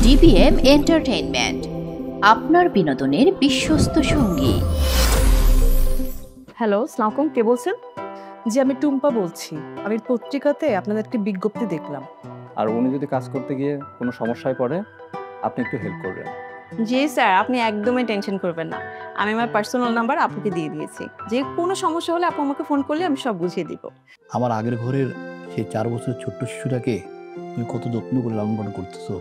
DBm entertainment, আপনার বিনোদনের বিশ্বস্ত সঙ্গী। হ্যালো, আসসালামু আলাইকুম, কে বলছেন? জি, আমি টুম্পা বলছি। আমি পত্রিকাতে আপনাদের একটি বিজ্ঞপ্তি দেখলাম। আর উনি যদি কাজ করতে গিয়ে কোনো সমস্যায় পড়ে, আপনি একটু হেল্প করবেন। জি স্যার, আপনি একদমই টেনশন করবেন না। আমি আমার পার্সোনাল নাম্বার আপুকে দিয়ে দিয়েছি। যে কোনো সমস্যা হলে আপু আমাকে ফোন করলে আমি সব বুঝিয়ে দিব। আমার আগের ঘরের সেই 4 বছরের ছোট্ট শিশুটাকে তুমি কত যত্ন করে লালন পালন করতেছো,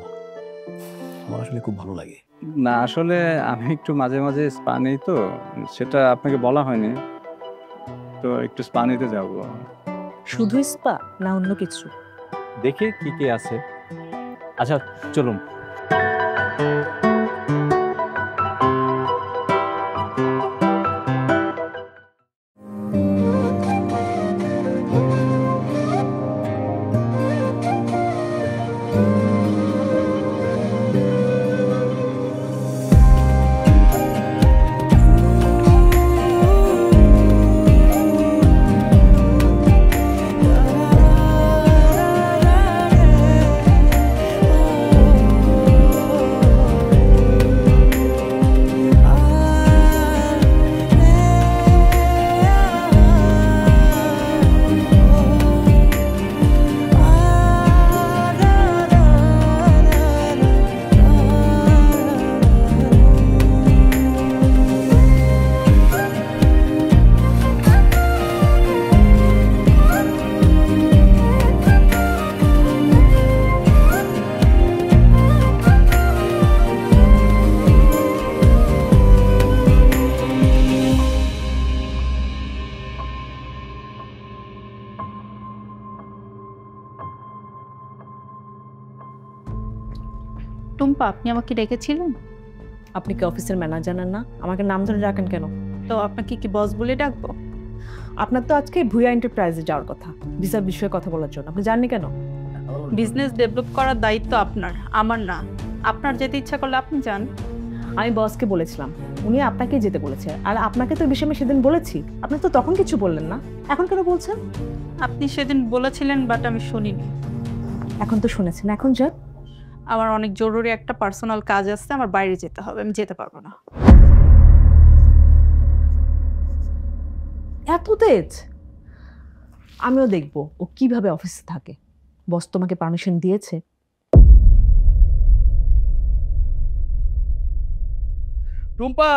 আমার আসলে খুব ভালো লাগে। না, আসলে আমি একটু মাঝে মাঝে স্পা নেই, তো সেটা আপনাকে বলা হয়নি, তো একটু স্পা নিতে যাব। শুধু স্পা না অন্য কিছু? দেখি কি কি আছে। আচ্ছা চলুন। টুম্পা, আপনি আমাকে ডেকেছিলেন? আপনি কি অফিসের ম্যানেজার না? আমাকে নাম ধরে ডাকেন কেন? তো আপনাকে কি বস বলে ডাকবো? আপনার তো আজকে ভুয়া এন্টারপ্রাইজে যাওয়ার কথা, ভিসার বিষয়ে কথা বলার জন্য। আপনি জাননি কেন? বিজনেস ডেভেলপ করার দায়িত্ব আপনার, আমার না। আপনার যেতে ইচ্ছা করলে আপনি যান। আমি বসকে বলেছিলাম, উনি আপনাকে যেতে বলেছে। আর আপনাকে তো এই বিষয়ে আমি সেদিন বলেছি, আপনি তো তখন কিছু বললেন না, এখন কেন বলছেন? আপনি সেদিন বলেছিলেন, বাট আমি শুনিনি। এখন তো শুনেছেন, এখন যান। আমার অনেক জরুরি একটা পার্সোনাল কাজ আছে, আমার বাইরে যেতে হবে, আমি যেতে পারবো না। এত তেজ? আমিও দেখবো ও কিভাবে অফিসে থাকে। বস তোমাকে পারমিশন দিয়েছে? টুম্পা,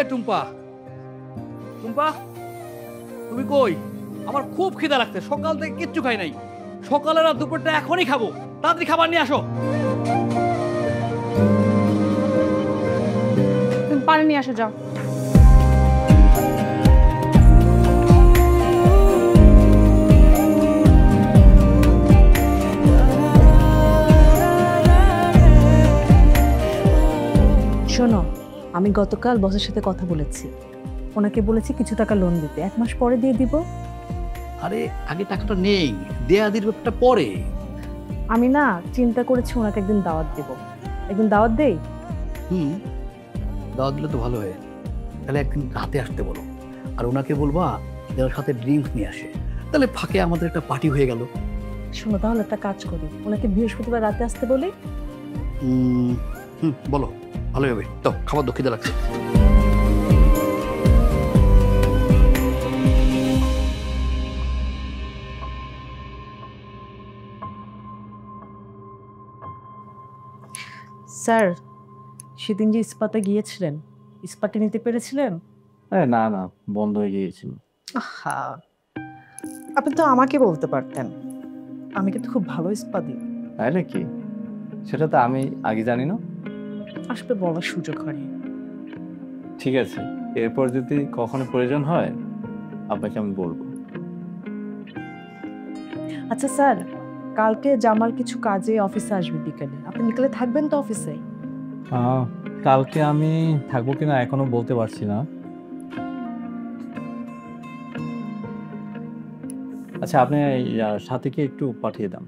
টুম্পা, টুম্পা, তুমি কই? আমার খুব খিদা লাগছে, সকাল থেকে কিচ্ছু খাই নাই। সকালের আর দুপুরটা এখনই খাবো, তাড়াতাড়ি খাবার নিয়ে আসো। তুমি পানি নিয়ে আসো, যাও। শোনো, আমি গতকাল বসের সাথে কথা বলেছি। ওনাকে বলেছি কিছু টাকা লোন দিতে, 1 মাস পরে দিয়ে দিব। আরে আগে টাকাটা নেই, দেয়া দির ব্যাপারটা পরে। আমি না চিন্তা করেছি ওনাকে একদিন দাওয়াত দেব। একদিন দাওয়াত দেই? দাওয়াত দিলে তো ভালো হয়। তাহলে একদিন রাতে আসতে বলো, আর ওনাকে বলবা দেওয়ার সাথে ড্রিঙ্কস নিয়ে আসে, তাহলে ফাঁকে আমাদের একটা পার্টি হয়ে গেল। শোনো, তাহলে একটা কাজ করি, ওনাকে বৃহস্পতিবার রাতে আসতে বলি। বলো, ভালোই হবে। তো খাবার দক্ষিণে লাগছে। স্যার, সেদিন যে ইস্পাতে গিয়েছিলেন, ইস্পাতটি নিতে পেরেছিলেন? না না, বন্ধ হয়ে গিয়েছিল। হ্যাঁ, আপনি তো আমাকে বলতে পারতেন, আমি কিন্তু খুব ভালো ইস্পাত দিই। তাই নাকি? সেটা তো আমি আগে জানি না। আসলে বলার সুযোগ হয়। ঠিক আছে, এরপর যদি কখনো প্রয়োজন হয় আপনাকে আমি বলবো। আচ্ছা স্যার, কালকে জামাল কিছু কাজে অফিসে আসবে বিকেলে, আপনি বিকেলে থাকবেন তো অফিসে? কালকে আমি থাকবো কিনা এখনো বলতে পারছি না। আচ্ছা, আপনি সাথীকে একটু পাঠিয়ে দেন।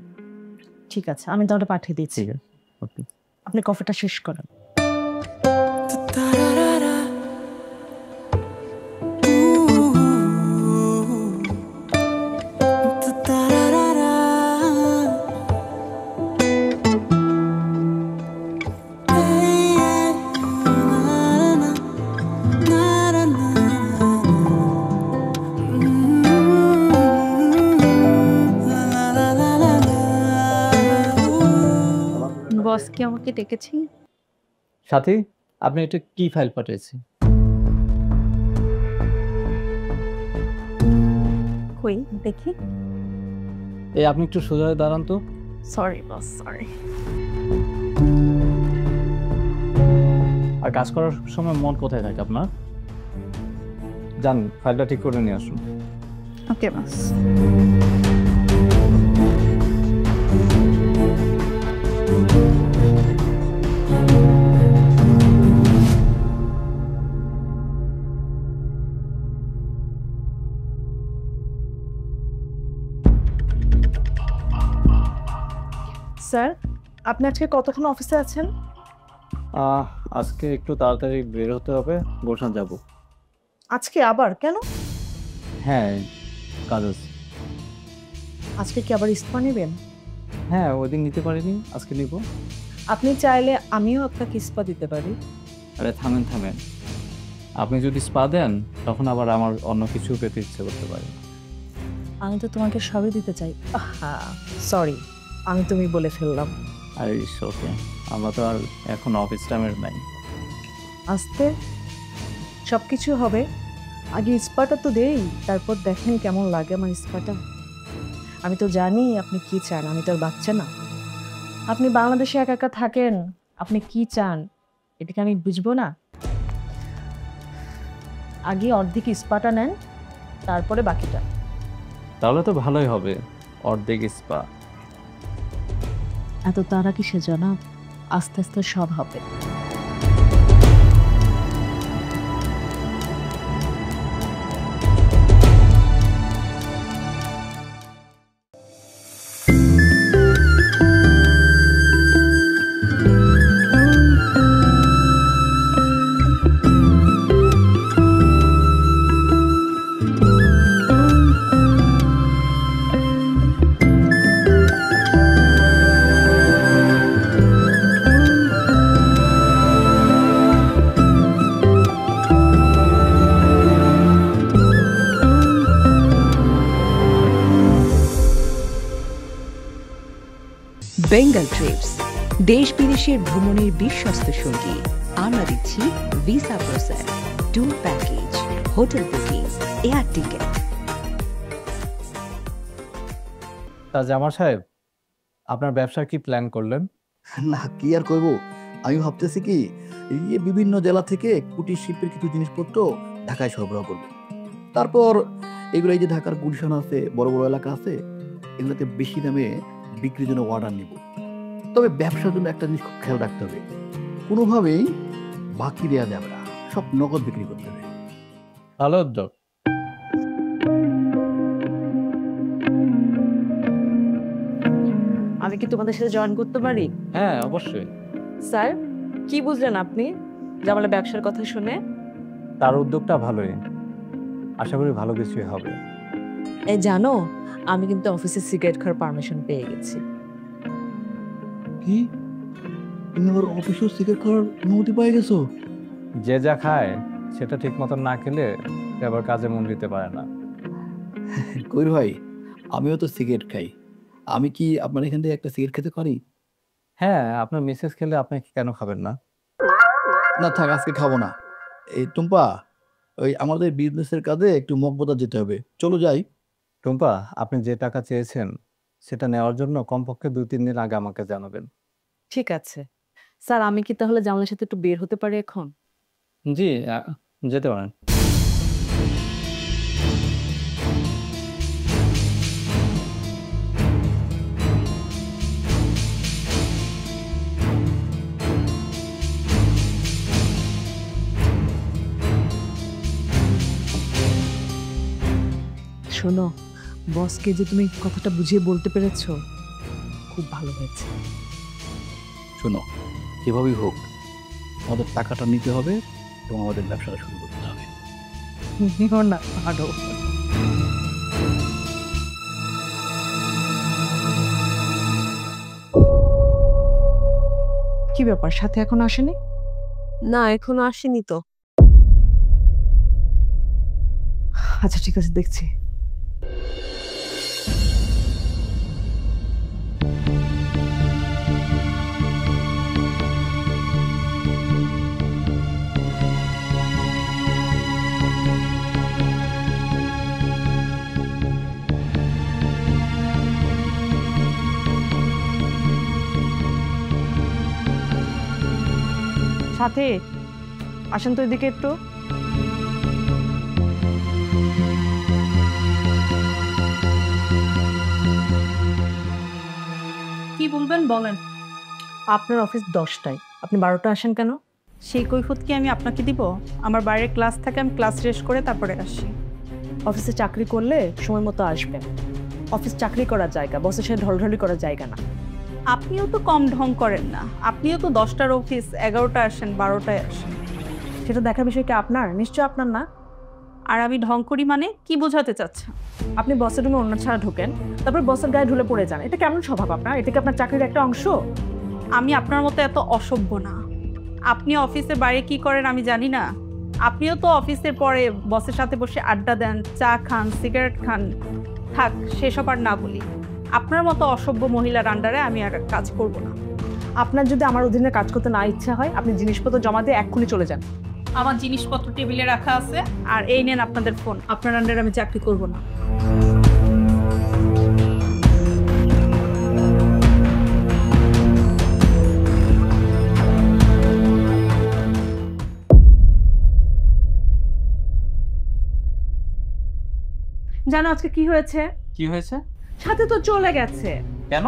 ঠিক আছে, আমি তাহলে পাঠিয়ে দিচ্ছি। ঠিক আছে, ওকে। আপনি কফিটা শেষ করেন। বস কি আমাকে ডেকেছি? সাথী, আপনি এটা কি ফাইল পাঠিয়েছি? কই দেখি। এই আপনি একটু সোজা হয়ে দাঁড়ান তো। Sorry boss, sorry. আর কাজ করার সময় মন কোথায় থাকে আপনার? যান, ফাইলটা ঠিক করে নিয়ে আসুন। ওকে বস। স্যার, আপনি আজকে কতক্ষণ অফিসে আছেন? আজকে একটু তাড়াতাড়ি বের হতে হবে, গুলশান যাব। আজকে আবার কেন? হ্যাঁ, কাজ আছে। আজকে কি আবার ইস্পা নেবেন? হ্যাঁ, ওই দিন নিতে পারিনি, আজকে নিব। আপনি চাইলে আমিও আপনাকে ইস্পা দিতে পারি। আরে থামেন থামেন, আপনি যদি স্পা দেন তখন আবার আমার অন্য কিছু পেতে ইচ্ছে করতে পারে। আমি তো তোমাকে সবই দিতে চাই। সরি, আমি তুমি বলে ফেললাম। আর ওকে, আমরা তো আর এখন অফিস টাইমের নাই। আস্তে সব কিছু হবে, আগে স্পাটা তো দেই, তারপর দেখেন কেমন লাগে আমার স্পাটা। আমি তো জানি আপনি কি চান, আমি তো আর বাচ্চা না। আপনি বাংলাদেশে একা একা থাকেন, আপনি কি চান এটাকে আমি বুঝবো না? আগে অর্ধেক স্পাটা নেন, তারপরে বাকিটা। তাহলে তো ভালোই হবে, অর্ধেক স্পা। এত তারা কিসে জানা, আস্তে আস্তে সব হবে। বেঙ্গল ট্রিপস, দেশ বিদেশের ভ্রমণের বিশ্বস্ত সঙ্গী। আমরা দিচ্ছি visa process, tour package, hotel booking, air ticket. তা জামাল সাহেব, আপনার ব্যবসার কি প্ল্যান করলেন? না, কি আর করবো, আমি ভাবতেছি কি এই বিভিন্ন জেলা থেকে কুটির শিল্পের কিছু জিনিসপত্র ঢাকায় সরবরাহ করব। তারপর এগুলো এই যে ঢাকার গুলশান আছে, বড় বড় এলাকা আছে, এগুলোতে বেশি দামে বিক্রির জন্য অর্ডার নিব। তবে ব্যবসার জন্য একটা জিনিস খুব খেয়াল রাখতে হবে, কোনোভাবেই বাকি দেওয়া যাবে না, সব নগদ বিক্রি করতে হবে। ভালো উদ্যোগ। আমি কি তোমাদের সাথে জয়েন করতে পারি? হ্যাঁ, অবশ্যই। স্যার, কি বুঝলেন আপনি জামালের ব্যবসার কথা শুনে? তার উদ্যোগটা ভালোই, আশা করি ভালো কিছুই হবে। এই জানো, আমি কিন্তু অফিসে সিগারেট খাওয়ার পারমিশন পেয়ে গেছি। কি, তুমি আবার অফিসেও সিগারেট খাওয়ার অনুমতি পেয়ে গেছো? যে যা খায় সেটা ঠিক মতন না খেলে সে আবার কাজে মন দিতে পারে না। কবির ভাই, আমিও তো সিগারেট খাই, আমি কি আপনার এখান থেকে একটা সিগারেট খেতে পারি? হ্যাঁ, আপনার মিসেস খেলে আপনি কেন খাবেন না? না থাক, আজকে খাবো না। এই টুম্পা, ওই আমাদের বিজনেসের কাজে একটু মগবাজার যেতে হবে, চলো যাই। টুম্পা, আপনি যে টাকা চেয়েছেন সেটা নেওয়ার জন্য কমপক্ষে 2-3 দিন আগে আমাকে জানাবেন। ঠিক আছে স্যার, আমি কি তাহলে জামালের সাথে একটু বের হতে পারি এখন? জি, যেতে পারেন। শোনো, বসকে যে তুমি কথাটা বুঝিয়ে বলতে পেরেছো, খুব ভালো হয়েছে। শোনো, যেভাবেই হোক আমাদের টাকাটা নিতে হবে এবং আমাদের ব্যবসাটা শুরু করতে হবে। না ভালো। কি ব্যাপার, সাথে এখন আসেনি? না, এখনো আসেনি তো। আচ্ছা ঠিক আছে, দেখছি। সাথে আসেন তো এদিকে একটু। কি বলবেন বলেন। আপনার অফিস 10টায়, আপনি 12টা আসেন কেন? সেই কৈফত কি আমি আপনাকে দিব? আমার বাইরে ক্লাস থাকে, আমি ক্লাস শেষ করে তারপরে আসি। অফিসে চাকরি করলে সময় মতো আসবেন। অফিস চাকরি করার জায়গা, বসের সাথে ঢলঢলি করার জায়গা না। আপনিও তো কম ঢং করেন না। আপনিও তো 10টার অফিস 11টা আসেন, 12টায় আসেন। সেটা দেখার বিষয় কি আপনার? নিশ্চয় আপনার না। আর আমি ঢং করি মানে কি বোঝাতে চাচ্ছেন? আপনি বসের রুমে অন্য ছাড়া ঢোকেন, তারপর বসের গায়ে ঢুলে পড়ে যান। এটা কেমন স্বভাব আপনার? এটা কি আপনার চাকরির একটা অংশ? আমি আপনার মতো এত অসভ্য না। আপনি অফিসের বাইরে কি করেন আমি জানি না। আপনিও তো অফিসের পরে বসের সাথে বসে আড্ডা দেন, চা খান, সিগারেট খান। থাক, সেসব আর না বলি। আপনার মতো অসভ্য মহিলার আন্ডারে আমি আর কাজ করব না। আপনার যদি আমার অধীনে কাজ করতে না ইচ্ছা হয়, আপনি জিনিসপত্র জমা দিয়ে এক্ষুনি চলে যান। আমার জিনিসপত্র টেবিলে রাখা আছে, আর এই নেন আপনাদের ফোন। আপনার আন্ডারে আমি চাকরি করব না। জানো আজকে কি হয়েছে? কি হয়েছে? সাথে তো চলে গেছে। কেন?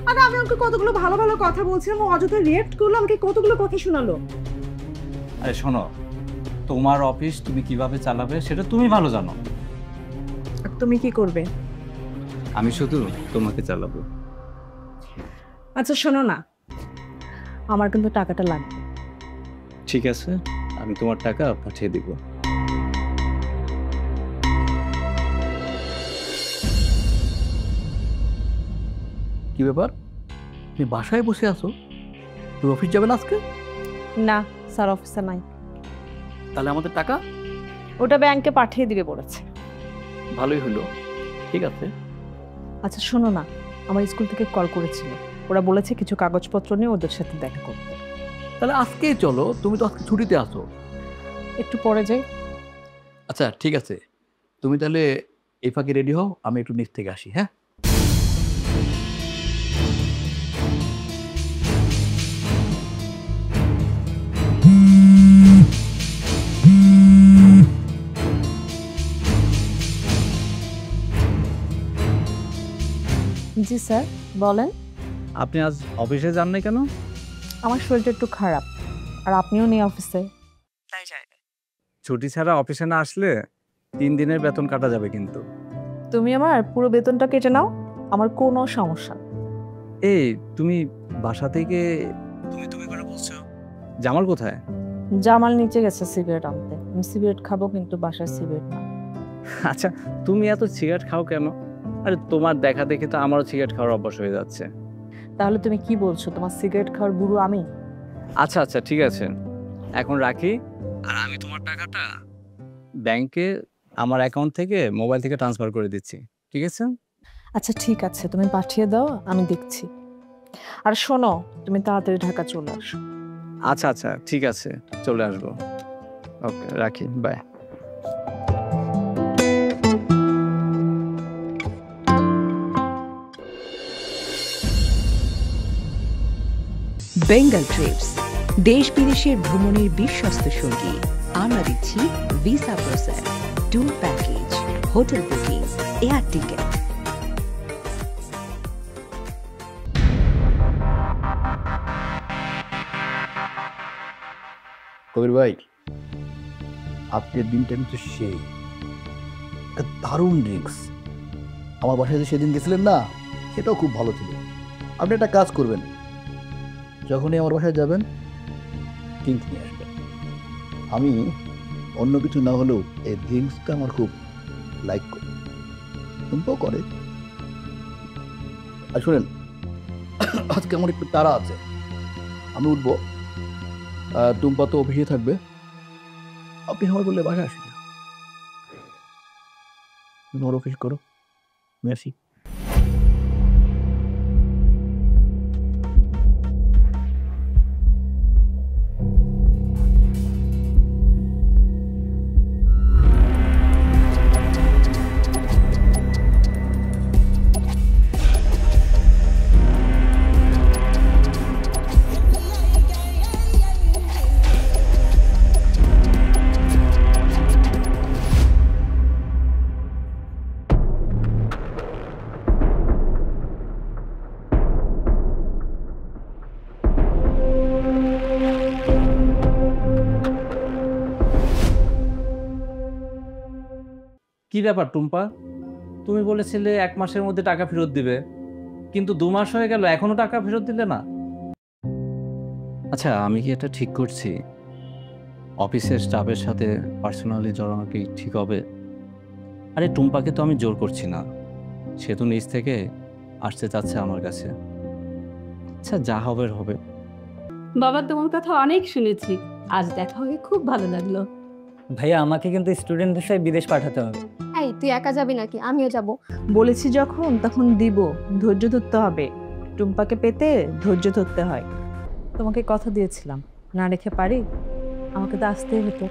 আর আমি ওকে কতগুলো ভালো ভালো কথা বলছিলাম, ও অযথা রিয়েক্ট করলো, আমাকে কতগুলো কথা শোনালো। আরে শোনো, তোমার অফিস তুমি কিভাবে চালাবে সেটা তুমি ভালো জানো। আর তুমি কি করবে? আমি শুধু তোমাকে চালাবো। আচ্ছা শোনো না, আমার কিন্তু টাকাটা লাগবে। ঠিক আছে, আমি তোমার টাকা পাঠিয়ে দিব। কি ব্যাপার, তুমি বাসায় বসে আছো? তুমি অফিস যাবে না আজকে? না স্যার, অফিসে নাই। তাহলে আমাদের টাকা? ওটা ব্যাংকে পাঠিয়ে দিবে বলেছে। ভালোই হলো, ঠিক আছে। আচ্ছা শোনো না, আমার স্কুল থেকে কল করেছিল, ওরা বলেছে কিছু কাগজপত্র নিয়ে ওদের সাথে দেখা করতে। তাহলে আজকেই চলো, তুমি তো আজকে ছুটিতে আছো। একটু পরে যাই। আচ্ছা ঠিক আছে, তুমি তাহলে এই ফাঁকে রেডি হও, আমি একটু নিচ থেকে আসি। হ্যাঁ, জি স্যার বলেন। আপনি আজ অফিসে যান নাই কেন? আমার শরীরটা একটু খারাপ, আর আপনিও নেই অফিসে। ছুটি ছাড়া অফিসে না আসলে 3 দিনের বেতন কাটা যাবে কিন্তু। তুমি আমার পুরো বেতনটা কেটে নাও, আমার কোনো সমস্যা। এই তুমি বাসা থেকে তুমি করে বলছো? জামাল কোথায়? জামাল নিচে গেছে সিগারেট আনতে। আমি সিগারেট খাবো, কিন্তু বাসায় সিগারেট না। আচ্ছা, তুমি এত সিগারেট খাও কেন? আরে তোমার দেখা দেখে তো আমারও সিগারেট খাওয়ার অভ্যাস হয়ে যাচ্ছে। তাহলে তুমি কি বলছো, তোমার সিগারেট খাওয়ার গুরু আমি? আচ্ছা আচ্ছা ঠিক আছে, এখন রাখি। আর আমি তোমার টাকাটা ব্যাংকে আমার অ্যাকাউন্ট থেকে মোবাইল থেকে ট্রান্সফার করে দিচ্ছি, ঠিক আছে? আচ্ছা ঠিক আছে, তুমি পাঠিয়ে দাও, আমি দেখছি। আর শোনো, তুমি তাড়াতাড়ি ঢাকা চলে আসো। আচ্ছা আচ্ছা ঠিক আছে, চলে আসবো। ওকে, রাখি, বাই। বেঙ্গল ট্রিপস, দেশ বিদেশের ভ্রমণের বিশ্বস্ত সঙ্গী। আমরা দিচ্ছি visa process, tour package, hotel booking, air ticket. Kabir ভাই, আজকের দিনটা কিন্তু সেই একটা দারুণ ড্রিঙ্কস। আমার বাসায় যে সেদিন গেছিলেন না, সেটাও খুব ভালো ছিল। আপনি একটা কাজ করবেন, যখনই আমার বাসায় যাবেন ড্রিঙ্কস নিয়ে আসবেন। আমি অন্য কিছু না হলেও এই ড্রিঙ্কসটা আমার খুব লাইক করি, টুম্পাও করে। আর শুনেন, আজকে আমার একটু তাড়া আছে, আমি উঠবো। টুম্পা তো অফিসে থাকবে, আপনি আমার বললে বাসায় আসি না, তুমি আমার অফিস করো, আমি আসি। কি ব্যাপার টুম্পা, তুমি বলেছিলে 1 মাসের মধ্যে টাকা ফেরত দিবে, কিন্তু 2 মাস হয়ে গেল এখনো টাকা ফেরত দিলে না। আচ্ছা, আমি কি এটা ঠিক করছি? অফিসের স্টাফের সাথে পার্সোনালি জড়ানো কি ঠিক হবে? আরে টুম্পাকে তো আমি জোর করছি না, সে তো নিজ থেকে আসতে চাচ্ছে আমার কাছে। আচ্ছা, যা হবে হবে। বাবা, তোমার কথা অনেক শুনেছি, আজ দেখা হয়ে খুব ভালো লাগলো। ভাইয়া, আমাকে কিন্তু স্টুডেন্ট ভিসায় বিদেশ পাঠাতে হবে। এই তুই একা যাবি নাকি? আমিও যাব। বলেছি যখন তখন দিব, ধৈর্য ধরতে হবে। টুম্পাকে পেতে ধৈর্য ধরতে হয়। তোমাকে কথা দিয়েছিলাম, না রেখে পারি? আমাকে তো আসতেই হতো।